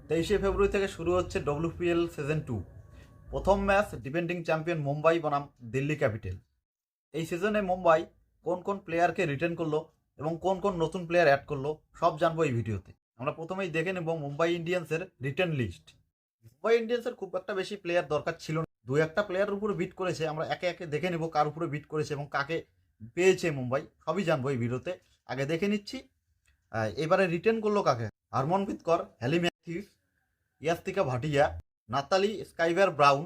23শে ফেব্রুয়ারি থেকে শুরু হচ্ছে WPL সিজন 2। প্রথম ম্যাচ ডিফেন্ডিং চ্যাম্পিয়ন মুম্বাই বনাম দিল্লি ক্যাপিটাল। এই সিজনে মুম্বাই কোন কোন প্লেয়ারকে রিটেন করলো এবং কোন কোন নতুন প্লেয়ার অ্যাড করলো সব জানবো এই ভিডিওতে। আমরা প্রথমেই দেখে নেব মুম্বাই ইন্ডিয়ান্সের রিটেন লিস্ট। মুম্বাই ইন্ডিয়ান্সের খুব একটা বেশি প্লেয়ার দরকার ছিল না, দু একটা প্লেয়ারের উপরে বিট করেছে। আমরা একে একে দেখে নেব কার উপরে বিট করেছে এবং কাকে পেয়েছে মুম্বাই, সবই জানবো এই ভিডিওতে। আগে দেখে নিচ্ছি এবারে রিটেন করলো কাকে। Harmanpreet Kaur, Hayley Matthews, Yastika Bhatia, Natalie Sciver Brunt,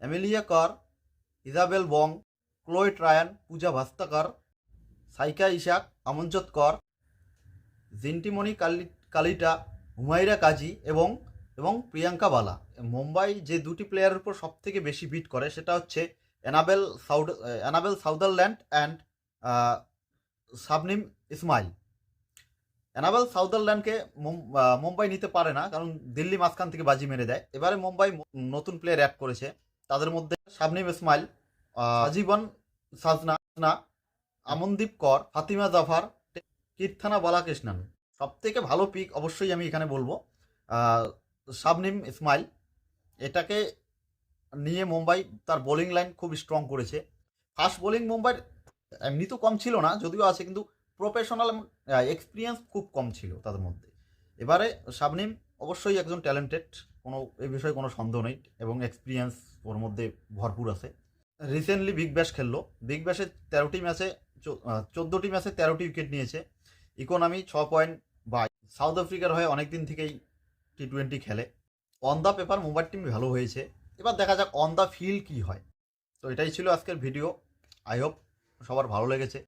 Amelia Kerr, Isabelle বং, ক্লোয়ে ট্রায়ান, পূজা ভাস্তাকর, সাইকা ইশাক, আমনজত কর, জিন্টিমণি কালিটা, হুমাইরা কাজী এবং এবং প্রিয়াঙ্কা বালা। মুম্বাই যে দুটি প্লেয়ারের উপর সব থেকে বেশি বিট করে সেটা হচ্ছে Annabel Sutherland and Shabnim Ismail. Annabel সাউদারল্যান্ডকে মুম্বাই নিতে পারে না, কারণ দিল্লি মাঝখান থেকে বাজি মেরে দেয়। এবারে মুম্বাই নতুন প্লেয়ার অ্যাড করেছে, তাদের মধ্যে শাবনিম ইসমাইল, আজীবন সাজনা, আমনদীপ কর, ফাতিমা জাফার, কীর্থানা বালাকৃষ্ণন। সব থেকে ভালো পিক অবশ্যই আমি এখানে বলবো শাবনিম ইসমাইল। এটাকে নিয়ে মুম্বাই তার বোলিং লাইন খুব স্ট্রং করেছে। ফাস্ট বোলিং মুম্বাইয়ের এমনি তো কম ছিল না, যদিও আছে, কিন্তু প্রফেশনাল এক্সপিরিয়েন্স খুব কম ছিল তাদের মধ্যে। এবারে শাবনিম অবশ্যই একজন ট্যালেন্টেড, কোনো এই বিষয়ে কোনো সন্দেহ নেই, এবং এক্সপিরিয়েন্স ওর মধ্যে ভরপুর আছে। রিসেন্টলি বিগ ব্যাশ খেললো, বিগ ব্যাশে 13টি ম্যাচে 14টি ম্যাচে 13টি উইকেট নিয়েছে। ইকোনমি 6.22। সাউথ আফ্রিকার হয়ে অনেকদিন থেকেই T20 খেলে। On the paper Mumbai team ভালো হয়েছে, এবার দেখা যাক অন দ্য ফিল্ড কী হয়। তো এটাই ছিল আজকের ভিডিও। আই হোপ সবার ভালো লেগেছে।